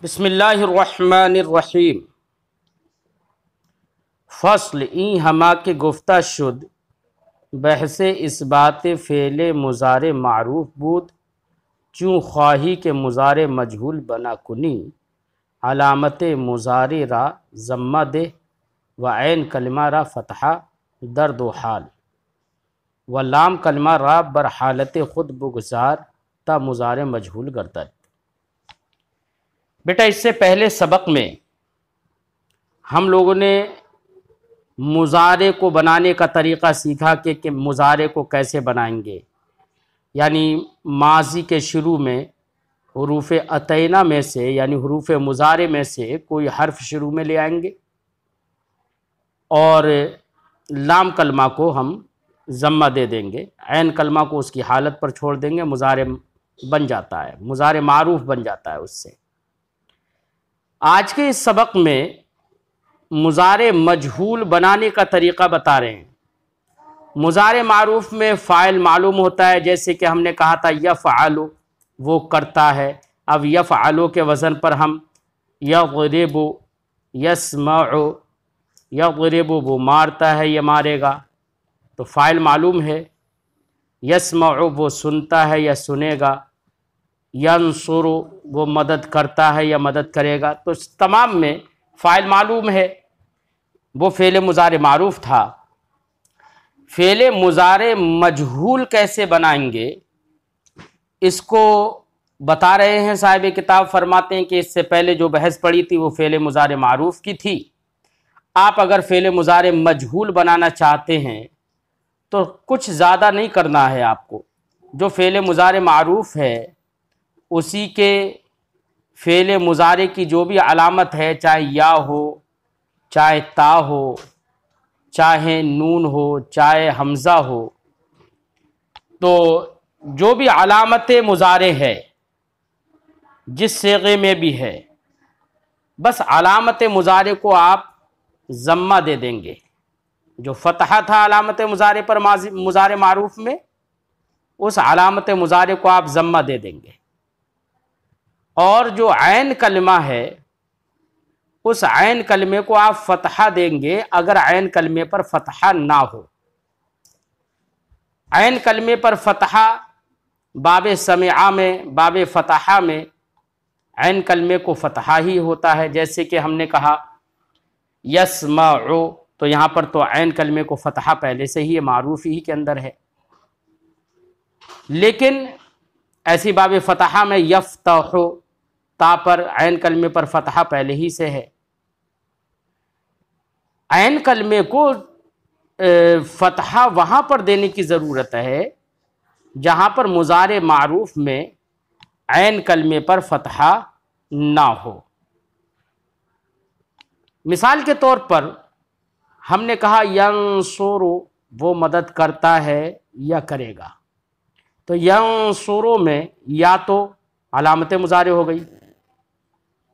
बिस्मिल्लाहिर्रहमानिर्रहीम। फ़स्ल ई हमा के गुफ्ता शुद बहसे इस बात फ़ेले मुज़ारे मारूफ बूद चूँ ख्वाही के मुज़ारे मजहूल बना कुनी अलामत मुज़ारे रा ज़म्मा दे व ऐन कलमा रा फ़तहा दर्द व हाल व लाम कलमा रा बर हालत ख़ुद बुगज़ार ता मुज़ारे मजहूल गर्दद। बेटा, इससे पहले सबक में हम लोगों ने मुज़ारे को बनाने का तरीक़ा सीखा कि मुज़ारे को कैसे बनाएंगे। यानी माज़ी के शुरू में हुरूफ़ अतैना में से यानी हुरूफ़ मुज़ारे में से कोई हर्फ शुरू में ले आएंगे और लाम कलमा को हम ज़म्मा दे देंगे, ऐन कलमा को उसकी हालत पर छोड़ देंगे, मुज़ारे बन जाता है, मुज़ारे मारूफ बन जाता है उससे। आज के इस सबक में मुज़ारे मजहूल बनाने का तरीक़ा बता रहे हैं। मुज़ारे मारूफ में फ़ाइल मालूम होता है, जैसे कि हमने कहा था यफ़अलु, वो करता है। अब यफ़अलु के वज़न पर हम यग़रिबु, यस्मउ, यग़रिबु वो मारता है या मारेगा, तो फ़ाइल मालूम है। यस्मउ वो सुनता है या सुनेगा, यंसुरु वो मदद करता है या मदद करेगा। तो तमाम में फ़ाइल मालूम है, वो फ़ेल मुज़ारे मारूफ था। फ़ेल मुज़ारे मजहूल कैसे बनाएंगे इसको बता रहे हैं। साहिब किताब फरमाते हैं कि इससे पहले जो बहस पड़ी थी वो फ़ेल मुज़ारे मारूफ की थी। आप अगर फ़ेल मुज़ारे मजहूल बनाना चाहते हैं तो कुछ ज़्यादा नहीं करना है आपको। जो फ़ेल मुज़ारे मारूफ है उसी के फ़ेल मुज़ारे की जो भी अलामत है, चाहे या हो, चाहे ता हो, चाहे नून हो, चाहे हमज़ा हो, तो जो भी अलामत मुज़ारे है जिस सीग़े में भी है, बस अलामत मुज़ारे को आप ज़म्मा दे देंगे। जो फ़तहा था अलामत मुज़ारे पर मुज़ारे मारूफ में, उस अलामत मुज़ारे को आप ज़म्मा दे देंगे। और जो ऐन कलमा है उस ऐन कलमे को आप फ़तहा देंगे अगर ऐन कलमे पर फ़तहा ना हो। ऐन कलमे पर फ़तहा बाब समिआ में, बाब फ़तहा में ऐन कलमे को फ़तहा ही होता है। जैसे कि हमने कहा यस्मउ, तो यहाँ पर तो ऐन कलमे को फ़तहा पहले से ही मारूफ ही के अंदर है। लेकिन ऐसी बाब फ़तहा में यफ्तहु, ता पर ऐन कलमे पर फ़तहा पहले ही से है। ऐन कलमे को फ़तहा वहाँ पर देने की ज़रूरत है जहाँ पर मुज़ारे मारूफ में ऐन कलमे पर फ़तहा ना हो। मिसाल के तौर पर हमने कहा यंसुरु, वो मदद करता है या करेगा। तो यंसुरु में या तो अलामत मुज़ारे हो गई,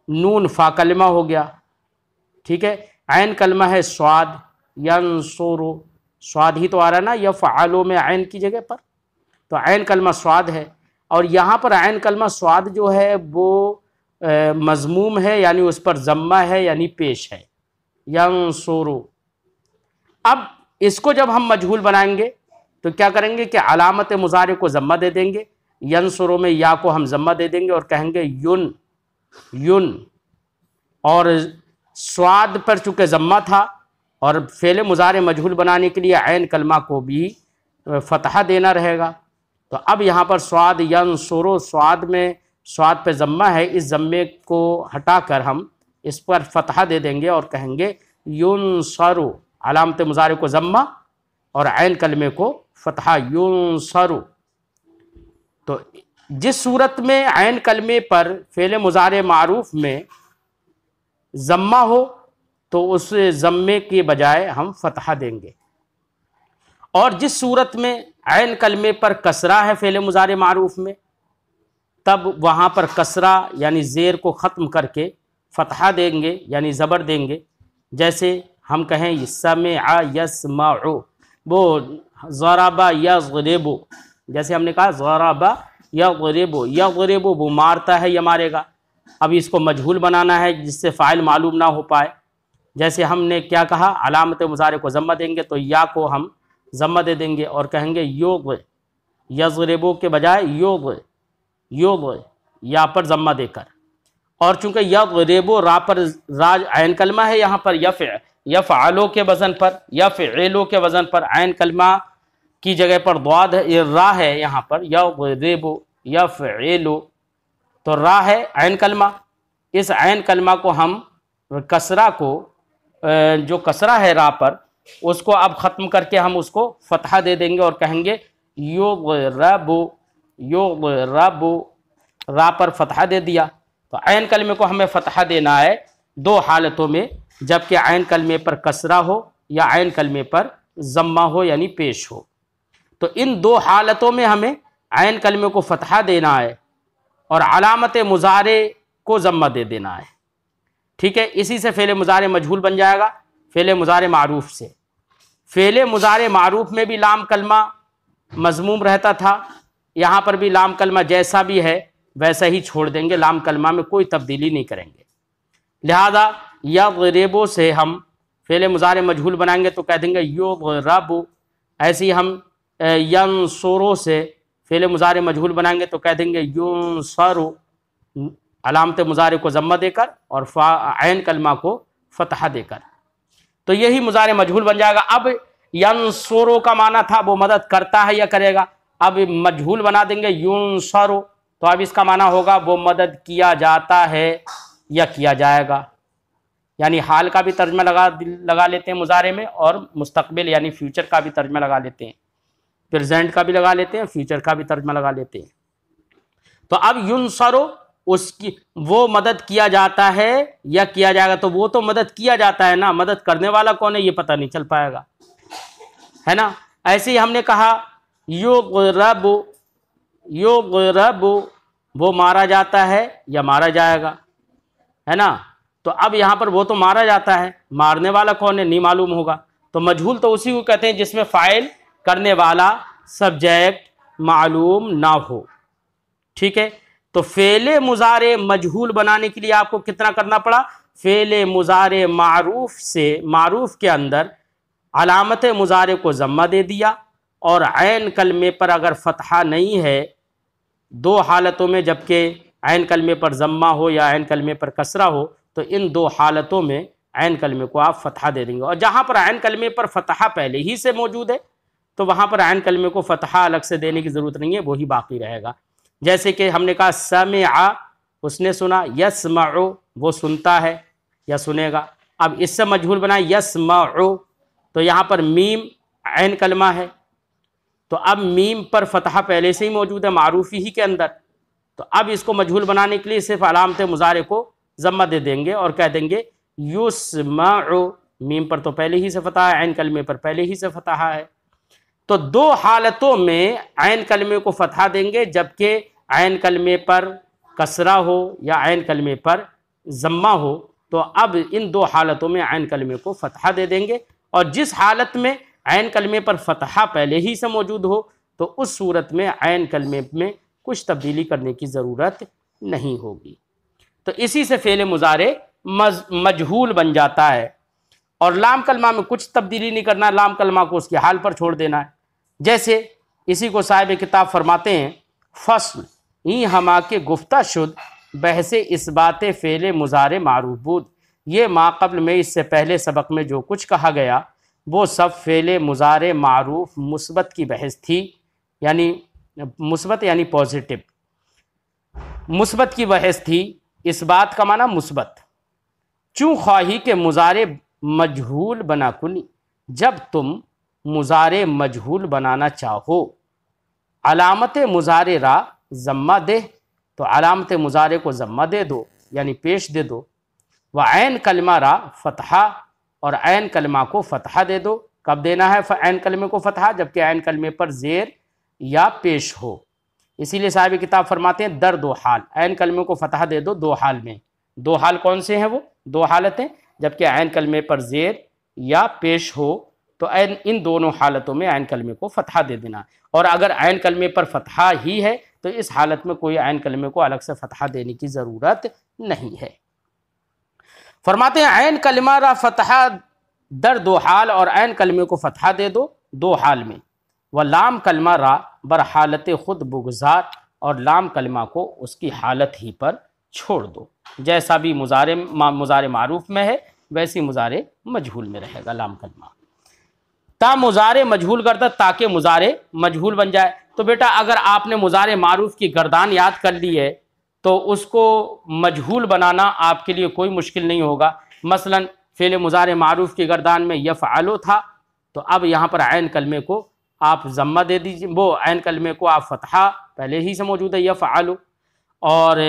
नून फ़ा कलमा हो गया, ठीक है। ऐन कलमा है स्वाद, यंसुरु, स्वाद ही तो आ रहा है ना यफ़अलु में ऐन की जगह पर, तो ऐन कलमा स्वाद है। और यहाँ पर ऐन कलमा स्वाद जो है वो मज़मूम है, यानी उस पर ज़म्मा है, यानी पेश है, यंसुरु। अब इसको जब हम मजहूल बनाएंगे तो क्या करेंगे कि अलामत मुज़ारे को ज़म्मा दे देंगे, यंसुरु में या को हम ज़म्मा दे देंगे और कहेंगे युन, युन। और स्वाद पर चूँकि ज़म्मा था और फ़ेल मुज़ारे मजहूल बनाने के लिए ऐन कलमा को भी फ़तहा देना रहेगा। तो अब यहाँ पर स्वाद यंसुरु, स्वाद में स्वाद पे ज़म्मा है, इस ज़म्मे को हटाकर हम इस पर फ़तहा दे देंगे और कहेंगे युनसरु, अलामत मुज़ारे को ज़म्मा और ऐन कलमे को फ़तहा, युनसरु। तो जिस सूरत में ऐन कलमे पर फ़ेल मुज़ारे मारूफ में ज़म्मा हो तो उस ज़म्मे के बजाय हम फ़तहा देंगे, और जिस सूरत में ऐन कलमे पर कसरा है फ़ेल मुज़ारे मारूफ में, तब वहाँ पर कसरा यानी ज़ेर को ख़त्म करके फ़तहा देंगे, यानी ज़बर देंगे। जैसे हम कहें समिअ यस्मउ, वो ज़रबा यज़रिबु, जैसे हमने कहा ज़रबा यग़रिबु, यग़रिबु वो मारता है या मारेगा, अब इसको मजहूल बनाना है जिससे फ़ाइल मालूम ना हो पाए। जैसे हमने क्या कहा, अलामत मुज़ारे को ज़म्मा देंगे तो या को हम ज़म्मा दे देंगे और कहेंगे योग, यज़रिबु के बजाय योग, योग या पर ज़म्मा देकर। और चूंकि यज़रिबु रा पर राज ऐन कलमा है, यहाँ पर यफ़अलु के वज़न पर, यफ़इलु के वज़न पर ऐन कलमा की जगह पर द्वाद रा है, यहाँ पर यज़रिबु यफ़इलु तो रा है ऐन कलमा। इस ऐन कलमा को हम कसरा को, जो कसरा है रा पर, उसको अब ख़त्म करके हम उसको फ़तहा दे देंगे और कहेंगे युग़रबु, युग़रबु, रा पर फ़तहा दे दिया। तो ऐन कलमे को हमें फ़तहा देना है दो हालतों में, जबकि ऐन कलमे पर कसरा हो या ऐन कलमे पर ज़म्मा हो यानी पेश हो। तो इन दो हालतों में हमें ऐन कलमे को फ़तहा देना है और अलामत मुज़ारे को ज़म्मा दे देना है। ठीक है, इसी से फ़ेल मुज़ारे मजहूल बन जाएगा फ़ेल मुज़ारे मारूफ से। फ़ेल मुज़ारे मारूफ में भी लाम कलमा मज़मूम रहता था, यहाँ पर भी लाम कलमा जैसा भी है वैसा ही छोड़ देंगे, लाम कलमा में कोई तब्दीली नहीं करेंगे। लिहाजा यग़रिबु से हम फ़ेल मुज़ारे मजहूल बनाएंगे तो कह देंगे युग़रबु। ऐसे ही हम यंसुरु से फ़ेल मुज़ारे मजहूल बनाएंगे तो कह देंगे युनसरु, अलामत मुज़ारे को ज़म्मा देकर और ऐन कलमा को फ़तहा देकर। तो यही मुज़ारे मजहूल बन जाएगा। अब यंसुरु का माना था वो मदद करता है या करेगा, अब मजहूल बना देंगे युनसरु, तो अब इसका माना होगा वो मदद किया जाता है या किया जाएगा। यानी हाल का भी तर्जमा लगा लेते हैं मुज़ारे में, और मुस्तकबिल यानी फ्यूचर का भी तर्जमा लगा लेते हैं, प्रेजेंट का भी लगा लेते हैं, फ्यूचर का भी तर्जमा लगा लेते हैं। तो अब युनसरु, उसकी वो मदद किया जाता है या किया जाएगा, तो वो तो मदद किया जाता है ना, मदद करने वाला कौन है ये पता नहीं चल पाएगा, है ना। ऐसे ही हमने कहा युग़रबु, युग़रबु वो मारा जाता है या मारा जाएगा, है ना। तो अब यहाँ पर वो तो मारा जाता है, मारने वाला कौन है नहीं मालूम होगा। तो मजहूल तो उसी को कहते हैं जिसमें फ़ाइल, करने वाला, सब्जेक्ट मालूम ना हो। ठीक है, तो फ़ेल मुज़ारे मजहूल बनाने के लिए आपको कितना करना पड़ा, फ़ेल मुज़ारे मारूफ से, मारूफ के अंदर अलामत मुज़ारे को ज़म्मा दे दिया और ऐन कलमे पर अगर फ़तहा नहीं है, दो हालतों में, जबकि ऐन कलमे पर ज़म्मा हो या ऐन कलमे पर कसरा हो, तो इन दो हालतों में ऐन कलमे को आप फ़तहा दे देंगे। और जहाँ पर ऐन कलमे पर फ़तहा पहले ही से मौजूद है तो वहाँ पर ऐन कलमे को फ़तहा अलग से देने की ज़रूरत नहीं है, वही बाकी रहेगा। जैसे कि हमने कहा समिअ, उसने सुना, यस्मउ वो सुनता है या सुनेगा। अब इससे मजहूल बनाए यस्मउ, तो यहाँ पर मीम ऐन कलमा है, तो अब मीम पर फ़तहा पहले से ही मौजूद है मारूफी ही के अंदर। तो अब इसको मजहूल बनाने के लिए सिर्फ अलामत मुज़ारे को ज़म्मा दे देंगे और कह देंगे युस्मउ, मीम पर तो पहले ही से फ़तहा है, ऐन कलमे पर पहले ही से फ़तहा है। तो दो हालतों में ऐन कलमे को फ़तहा देंगे, जबकि ऐन कलमे पर कसरा हो या ऐन कलमे पर ज़म्मा हो, तो अब इन दो हालतों में ऐन कलमे को फ़तहा दे देंगे। और जिस हालत में ऐन कलमे पर फ़तहा पहले ही से मौजूद हो तो उस सूरत में ऐन कलमे में कुछ तब्दीली करने की ज़रूरत नहीं होगी। तो इसी से फ़ेल मुज़ारे मजहूल बन जाता है। और लाम कलमा में कुछ तब्दीली नहीं करना, लाम कलमा को उसके हाल पर छोड़ देना है। जैसे इसी को साहिब किताब फरमाते हैं, फ़स्ल ई हमा के गुफ्ता शुद बहसे इस बात फ़ेल मुज़ारे मारूफ बुद। ये माक़ब्ल में इससे पहले सबक में जो कुछ कहा गया वो सब फ़ेल मुज़ारे मारूफ मुस्बत की बहस थी, यानी मुस्बत यानी पॉजिटिव, मुस्बत की बहस थी। इस बात का माना मुस्बत, चूँ ख्वाही के मुज़ारे मजहूल बना कुनी, जब तुम मुज़ारे मजहूल बनाना चाहो, अलामत मुज़ारे रा ज़म्मा दे, तो अलामत मुज़ारे को ज़म्मा दे दो यानी पेश दे दो। व ऐन कलमा रा फ़तहा, और ऐन कलमा को फ़तहा दे दो। कब देना है ऐन कलमे को फ़तहा, जबकि ऐन कलमे पर ज़ेर या पेश हो। इसीलिए साहिब किताब फरमाते हैं दर दो हाल, ऐन कलमे को फ़तहा दे दो दो हाल में। दो हाल कौन से हैं, वो दो हालतें, जबकि ऐन कलमे पर ज़ेर या पेश हो, तो इन दोनों हालतों में ऐन कलमे को फ़तहा दे देना। और अगर ऐन कलमे पर फ़तहा ही है तो इस हालत में कोई ऐन कलमे को अलग से फतहा देने की ज़रूरत नहीं है। फरमाते हैं ऐन कलमा रा फतहा दर दो हाल, और ऐन कलमे को फतहा दे दो दो हाल में। व लाम कलमा रा बर हालत खुद बुगजार, और लाम कलमा को उसकी हालत ही पर छोड़ दो। जैसा भी मुजारे मारूफ में है वैसी मुजारे मजहूल में रहेगा लाम कलमा। ता मुजारे मजहूल करता ताकि मुजारे मजहूल बन जाए। तो बेटा अगर आपने मुजारे मारूफ की गर्दान याद कर ली है तो उसको मजहूल बनाना आपके लिए कोई मुश्किल नहीं होगा। मसलन फ़ेल मुजारे मारूफ की गर्दान में यफ़अलु था, तो अब यहाँ पर ऐन कलमे को आप ज़म्मा दे दीजिए, वो ऐन कलमे को आप फतहा पहले ही से मौजूद है यफ़अलु, और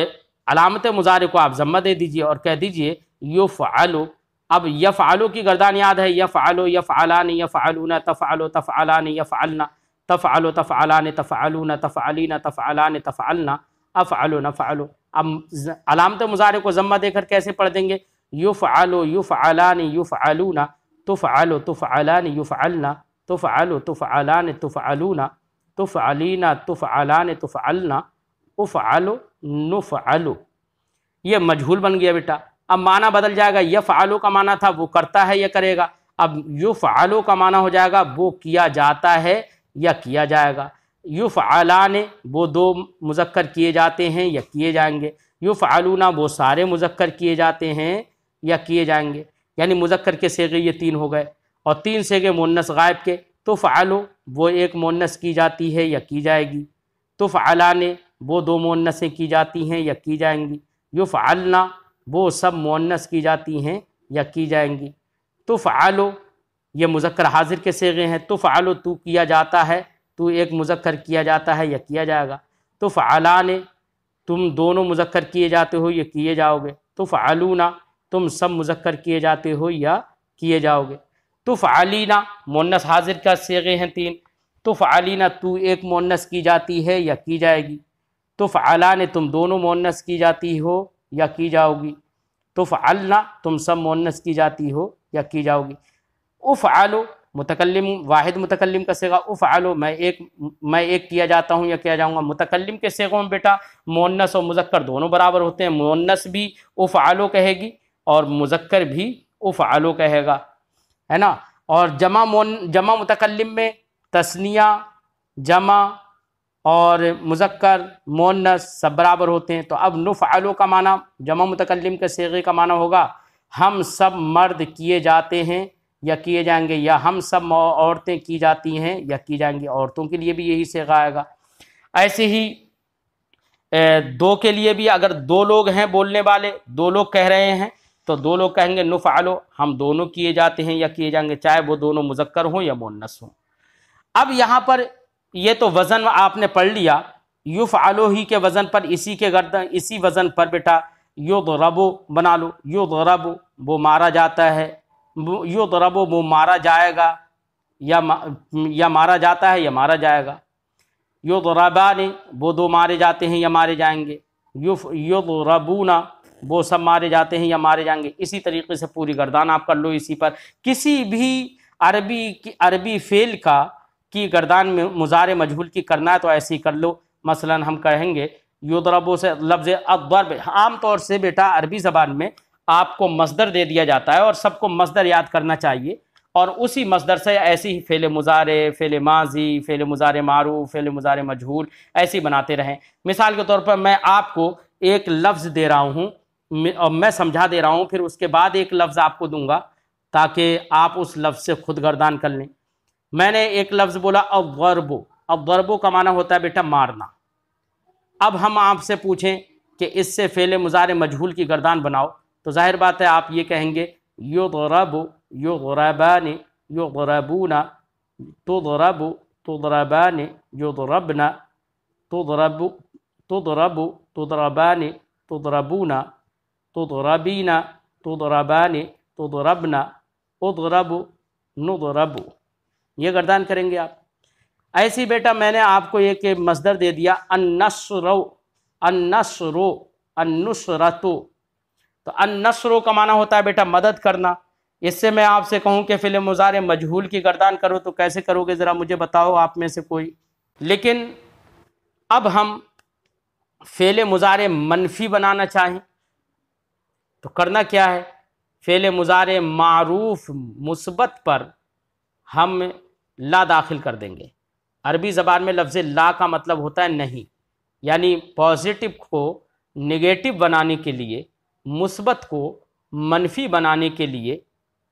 अलामत मुजारे को आप ज़म्मा दे दीजिए और कह दीजिए युफ़अलु। अब यफ़अलु की गर्दान याद है, यफ़अलु यफ़अलान यफ़अलूना तफ़अलु तफ़अलान यफ़अलना तफ़अलु तफ़अलान तफ़अलूना तफ़अलीना तफ़अलान तफ़अलना अफ़अलु नफ़अलु। अब अलामत मुजारे को ज़म्मा देकर कैसे पढ़ देंगे? युफ़अलु युफ़अलान युफ़अलूना तुफ़अलु तुफ़अलान युफ़अलना तुफ़अलु तुफ़अलान तुफ़अलूना तुफ़अलीना तुफ़अलान तुफ़अलना उफ़अलु नुफ़अलु। ये मजहूल बन गया बेटा। अब माना बदल जाएगा, यफ़अलु का माना था वो करता है या करेगा, अब युफ़अलु का माना हो जाएगा वो किया जाता है या किया जाएगा। युफ़अलान वो दो मुज़क्कर किए जाते हैं या किए जाएंगे। युफ़अलूना वो सारे मुज़क्कर किए जाते हैं या किए जाएंगे। यानी मुज़क्कर के सेगे ये तीन हो गए, और तीन सेगे मुन्नस गायब के। तुफ़अलु वो एक मुन्नस की जाती है या की जाएगी। तुफ़अलान वो दो मुन्नसें की जाती हैं या की जाएंगी। युफ़अलना वो सब मुन्नस की जाती हैं या की जाएंगी। तुफ़अलु ये मुज़क्कर हाजिर के सेगे हैं। तुफ़अलु तू किया जाता है, तू एक मुज़क्कर किया जाता है या किया जाएगा। तुफ़अलान तुम दोनों मुज़क्कर किए जाते हो या किए जाओगे। तुफ़अलूना तुम सब मुज़क्कर किए जाते हो या किए जाओगे। तुफ़अलीना मुन्नस हाजिर का सेगे हैं तीन। तुफ़अलीना तू एक मुन्नस की जाती है या की जाएगी। तुफ़अलान तुम दोनों मुन्नस की जाती हो या की जाओगी। तुफ़अलना तुम सब मुन्नस की जाती हो या की जाओगी। उफ़अलु मुतकल्लिम वाहिद मुतकल्लिम का सेगा उफ़अलु मैं एक किया जाता हूँ या किया जाऊँगा। मुतकल्लिम के सेगों में बेटा मुन्नस और मुज़क्कर दोनों बराबर होते हैं। मुन्नस भी उफ़अलु कहेगी और मुज़क्कर भी उफ़अलु कहेगा, है ना। और जमा मुतकल्लिम में तस्निया जमा और मुज़क्कर मुन्नस सब बराबर होते हैं। तो अब नुफ़अलु का माना जमा मुतकल्लिम के सेगे का माना होगा हम सब मर्द किए जाते हैं या किए जाएंगे, या हम सब औरतें की जाती हैं या की जाएंगी। औरतों के लिए भी यही सेगा आएगा। ऐसे ही दो के लिए भी, अगर दो लोग हैं बोलने वाले, दो लोग कह रहे हैं तो दो लोग कहेंगे नुफ़अलु हम दोनों किए जाते हैं या किए जाएंगे, चाहे वो दोनों मुज़क्कर हों या मुन्नस हों। अब यहाँ पर ये तो वज़न आपने पढ़ लिया, युफ़अलु ही के वज़न पर, इसी वज़न पर बेटा युदरबु बना लो। युदरबु वो मारा जाता है, युदरबु वो मारा जाएगा या मारा जाता है या मारा जाएगा। युदरबानी वो दो मारे जाते हैं या मारे जाएंगे। युदरबूना वो सब मारे जाते हैं या मारे जाएंगे। इसी तरीके से पूरी गर्दान आप कर लो इसी पर। किसी भी अरबी फ़ेल की गर्दान में मुज़ारे मजहूल की करना है तो ऐसे ही कर लो। मसलन हम कहेंगे युदरबु से लफ्ज़ अद्दर्ब। आम तौर से बेटा अरबी ज़बान में आपको मसदर दे दिया जाता है और सबको मसदर याद करना चाहिए, और उसी मसदर से ऐसे ही फ़ेल मुज़ारे, फ़ेल माजी, फ़ेल मुज़ारे मारूफ, फ़ेल मुज़ारे मजहूल ऐसे ही बनाते रहें। मिसाल के तौर पर मैं आपको एक लफ्ज़ दे रहा हूँ और मैं समझा दे रहा हूँ, फिर उसके बाद एक लफ्ज़ आपको दूंगा ताकि आप उस लफ्ज़ से खुद गर्दान कर लें। मैंने एक लफ्ज़ बोला अद्दर्बु। अद्दर्बु का माना होता है बेटा मारना। अब हम आपसे पूछें कि इससे फ़ेल मुज़ारे मजहूल की गर्दान बनाओ, तो जाहिर बात है आप ये कहेंगे युदरबु युदरबानी युदरबूना तुदरबु तुदरबानी युदरबना तुदरबु तुदरबु तुदरबानी तुदरबूना तुदरबीना तुदरबानी तुदरबना उदरबु नुदरबु। ये गर्दान करेंगे आप। ऐसे ही बेटा मैंने आपको एक मसदर दे दिया अन्नस्रो अन्नस्रो अन्नुसरतु। तो अन्नस्रो का माना होता है बेटा मदद करना। इससे मैं आपसे कहूं कि फ़िल मुज़ारे मजहूल की गर्दान करो तो कैसे करोगे ज़रा मुझे बताओ आप में से कोई। लेकिन अब हम फ़ेल मुज़ारे मनफी बनाना चाहें तो करना क्या है, फ़ेल मुज़ारे मारूफ मुस्बत पर हम ला दाखिल कर देंगे। अरबी ज़बान में लफ्ज़ ला का मतलब होता है नहीं, यानी पॉजिटिव को नेगेटिव बनाने के लिए, मुस्बत को मनफी बनाने के लिए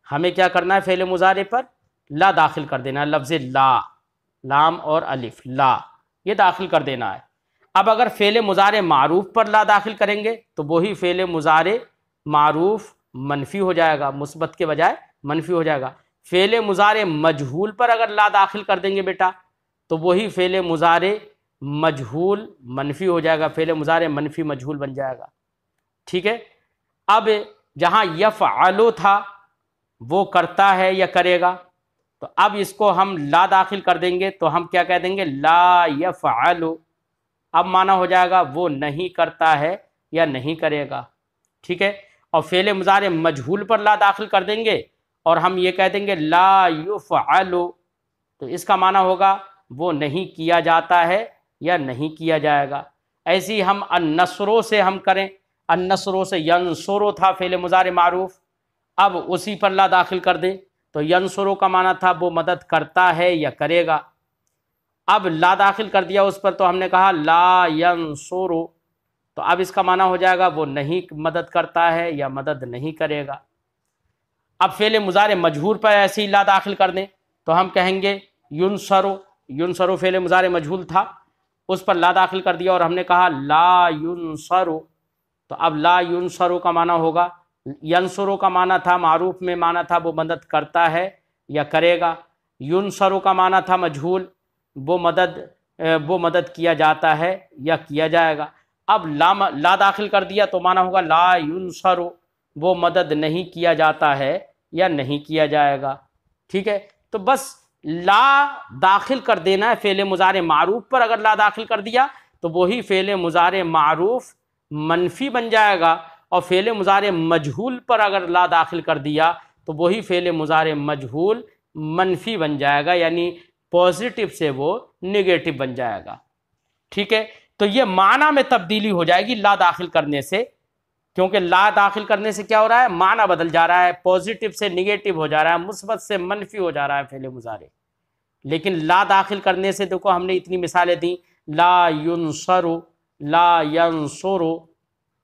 हमें क्या करना है, फ़ेल मुज़ारे पर ला दाखिल कर देना है। लफ्ज़ ला, लाम और अलिफ, ला, ये दाखिल कर देना है। अब अगर फ़ेल मुज़ारे मारूफ पर ला दाखिल करेंगे तो वही फ़ेल मुज़ारे मारूफ मनफी हो जाएगा, मुस्बत के बजाय मनफी हो जाएगा। फ़ेल मुज़ारे मजहूल पर अगर ला दाखिल कर देंगे बेटा तो वही फ़ेल मुज़ारे मजहूल मनफी हो जाएगा, फ़ेल मुज़ारे मनफी मजहूल बन जाएगा। ठीक है। अब जहाँ यफ़अलु था वो करता है या करेगा, तो अब इसको हम ला दाखिल कर देंगे तो हम क्या कह देंगे, ला यफ़अलु। अब माना हो जाएगा वो नहीं करता है या नहीं करेगा। ठीक है। और फ़ेल मुज़ारे मजहूल पर ला दाखिल कर देंगे और हम ये कह देंगे ला युफ़अलु, तो इसका माना होगा वो नहीं किया जाता है या नहीं किया जाएगा। ऐसे ही हम अन्नसरो से हम करें, अन्नसरो से यंसुरु था फ़ेल मुज़ारे मारूफ, अब उसी पर ला दाखिल कर दें तो यंसुरु का माना था वो मदद करता है या करेगा। अब ला दाखिल कर दिया उस पर तो हमने कहा ला यंसुरु, तो अब इसका माना हो जाएगा वो नहीं मदद करता है या मदद नहीं करेगा। अब फ़ेल मुज़ारे मजहूर पर ऐसे ही ला दाखिल कर दें तो हम कहेंगे युनसरु, युनसरु फ़ेल मुज़ारे मजहूल था, उस पर ला दाखिल कर दिया और हमने कहा ला युनसरु, तो अब ला युनसरु का माना होगा, यंसुरु का माना था मारूफ में माना था वो मदद करता है या करेगा, युनसरु का माना था मजहूल, वो मदद किया जाता है या किया जाएगा। अब ला दाखिल कर दिया तो माना होगा ला युनसरु, वो मदद नहीं किया जाता है या नहीं किया जाएगा। ठीक है। तो बस ला दाखिल कर देना है फ़ेल मुज़ारे मारूफ पर, अगर ला दाखिल कर दिया तो वही फ़ेल मुज़ारे मारूफ मनफी बन जाएगा, और फ़ेल मुज़ारे मजहूल पर अगर ला दाखिल कर दिया तो वही फ़ेल मुज़ारे मजहूल मनफी बन जाएगा, यानी पॉजिटिव से वो नेगेटिव बन जाएगा। ठीक है। तो ये माना में तब्दीली हो जाएगी ला दाखिल करने से, क्योंकि ला दाखिल करने से क्या हो रहा है, माना बदल जा रहा है, पॉजिटिव से नेगेटिव हो जा रहा है, मुस्बत से मनफी हो जा रहा है फ़ेल मुज़ारे। लेकिन ला दाखिल करने से देखो हमने इतनी मिसालें दी, ला युनसरु, ला यंसुरु,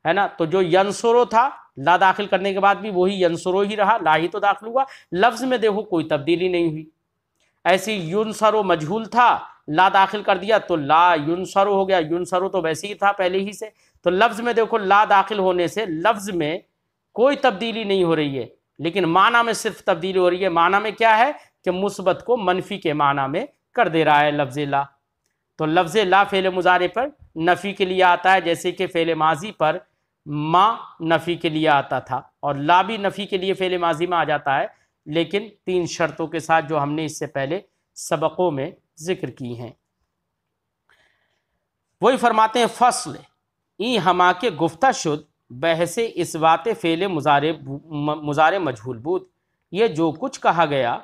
है ना। तो जो यंसुरु था ला दाखिल करने के बाद भी वही यंसुरु ही रहा, ला ही तो दाखिल हुआ, लफ्ज़ में देखो कोई तब्दीली नहीं हुई। ऐसी युनसरु मजहूल था, ला दाखिल कर दिया तो ला युनसरु हो गया, युनसरु तो वैसे ही था पहले ही से, तो लफ्ज़ में देखो ला दाखिल होने से लफ्ज़ में कोई तब्दीली नहीं हो रही है, लेकिन माना में सिर्फ तब्दीली हो रही है। माना में क्या है कि मुस्बत को मनफी के माना में कर दे रहा है लफ्ज़ ला। तो लफ्ज़ ला फ़ेल मुज़ारे पर नफ़ी के लिए आता है, जैसे कि फ़ेल माजी पर मा नफ़ी के लिए आता था, और ला भी नफ़ी के लिए फ़ेल माजी में आ जाता है, लेकिन 3 शर्तों के साथ जो हमने इससे पहले सबकों में जिक्र की हैं। वही फरमाते हैं फ़स्ल ई हमा के गुफ्ता शुद बहसे इस बात फ़ेल मुज़ारे मजहूल बूद, ये जो कुछ कहा गया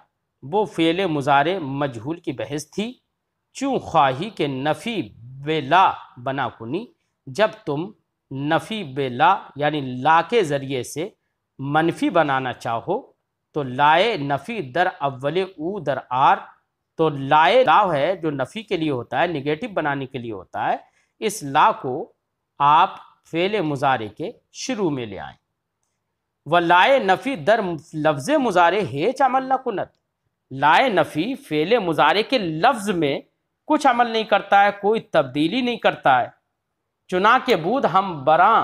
वो फ़ेल मुज़ारे मजहूल की बहस थी, चूँ ख्वाही के नफ़ी बेला बना कुनी, जब तुम नफ़ी बेला यानी ला के ज़रिए से मनफी बनाना चाहो तो लाए नफ़ी दर अव्वल ऊ दर आर, तो लाए ला है जो नफ़ी के लिए होता है, निगेटिव बनाने के लिए होता है, इस ला को आप फ़ेल मुज़ारे के शुरू में ले आएँ। व लाए नफ़ी दर लफ्ज़ मुज़ारे हेच अमल न कुनत, लाए नफ़ी फ़ेल मुज़ारे के लफ्ज़ में कुछ अमल नहीं करता है, कोई तब्दीली नहीं करता है। चुना के बूद हम बरा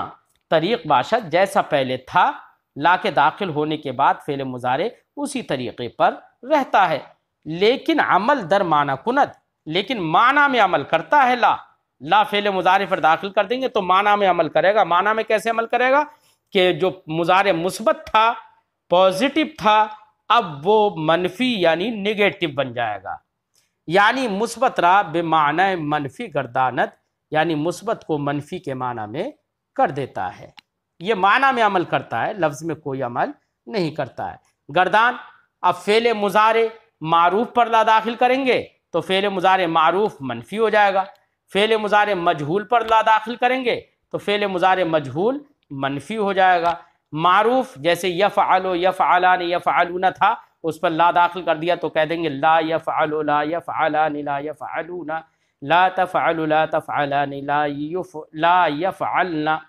तरीक़ बाशद, जैसा पहले था ला के दाखिल होने के बाद फ़ेल मुज़ारे उसी तरीक़े पर रहता है, लेकिन अमल दर माना कुनत, लेकिन माना में अमल करता है। ला फ़ेल मुज़ारे पर दाखिल कर देंगे तो माना में अमल करेगा। माना में कैसे अमल करेगा कि जो मुज़ारे मुस्बत था, पॉजिटिव था, अब वो मनफी यानी नेगेटिव बन जाएगा, यानी मुस्बत रा बेमाना मनफी गर्दानत, यानी मुस्बत को मनफी के माना में कर देता है। ये माना में अमल करता है, लफ्ज़ में कोई अमल नहीं करता है। गर्दान, अब फ़ेल मुज़ारे मारूफ पर ला दाखिल करेंगे तो फ़ेल मुज़ारे मारूफ मनफी हो जाएगा, फ़ेल मुज़ारे मजहूल पर ला दाखिल करेंगे तो फ़ेल मुज़ारे मजहूल मनफी हो जाएगा। मारूफ जैसे यफ़अलु यफ़अलान यफ़अलूना था, उस पर ला दाखिल कर दिया तो कह देंगे ला यफ़अलु ला यफ़अलान ला यफ़अलूना ला तफ़अलु ला तफ़अलान ला यफ़अलना,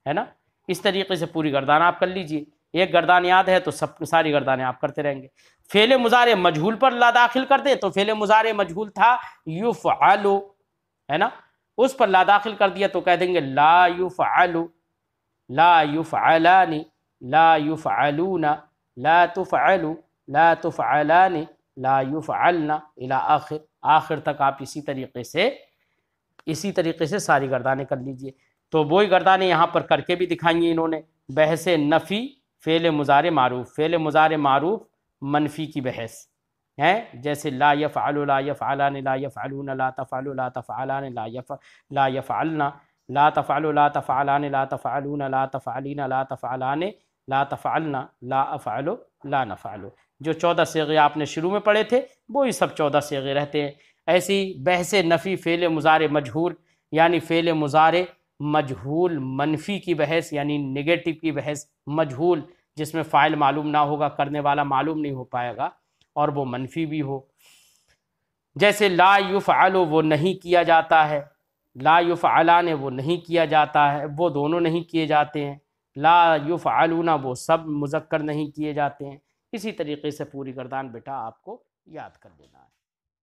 है ना। इस तरीके से पूरी गर्दान आप कर लीजिए। एक गर्दान याद है तो सब सारी गर्दानें आप करते रहेंगे। फ़ेल मुज़ारे मजहूल पर ला दाखिल कर दे तो फ़ेल मुज़ारे मजहूल था युफ़अलु, है ना, उस पर ला दाखिल कर दिया तो कह देंगे ला युफ़अलु ला युफ़अलानि ला युफ़अलूना ला तुफ़अलु ला तुफ़अलानि ला युफ़अलना इला आखिर। आखिर तक आप इसी तरीके से सारी गर्दानें कर लीजिए। तो वही गर्दानें यहाँ पर करके भी दिखाएंगे इन्होंने। बहस नफ़ी फ़ेल मुज़ारे मारूफ, फ़ेल मुज़ारे मारूफ मनफ़ी की बहस है, जैसे ला यफ़अलु ला यफ़अलान ला यफ़अलूना ला तफ़अलु ला तफ़अलान ला यफ़अलना ला तफ़अलु ला तफ़अलान ला तफ़अलूना ला तफ़अलीना ला तफ़अलान ला तफ़अलना ला अफ़अलु ला नफ़अलु। जो 14 सेगे आपने शुरू में पढ़े थे वो ही सब 14 सेगे रहते हैं। ऐसी बहस नफ़ी फ़ेल मुज़ारे मजहूल यानी फ़ेल मुज़ारे मजहूल मनफ़ी की बहस यानी नेगेटिव की बहस, मजहूल जिसमें फ़ाइल मालूम ना होगा, करने वाला मालूम नहीं हो पाएगा और वो मनफ़ी भी हो। जैसे ला युफ़अलु वो नहीं किया जाता है, ला युफ़अलान वो नहीं किया जाता है, वो दोनों नहीं किए जाते हैं। ला युफ़अलूना वो सब मुज़क्कर नहीं किए जाते हैं। इसी तरीके से पूरी गर्दान बेटा आपको याद कर लेना है।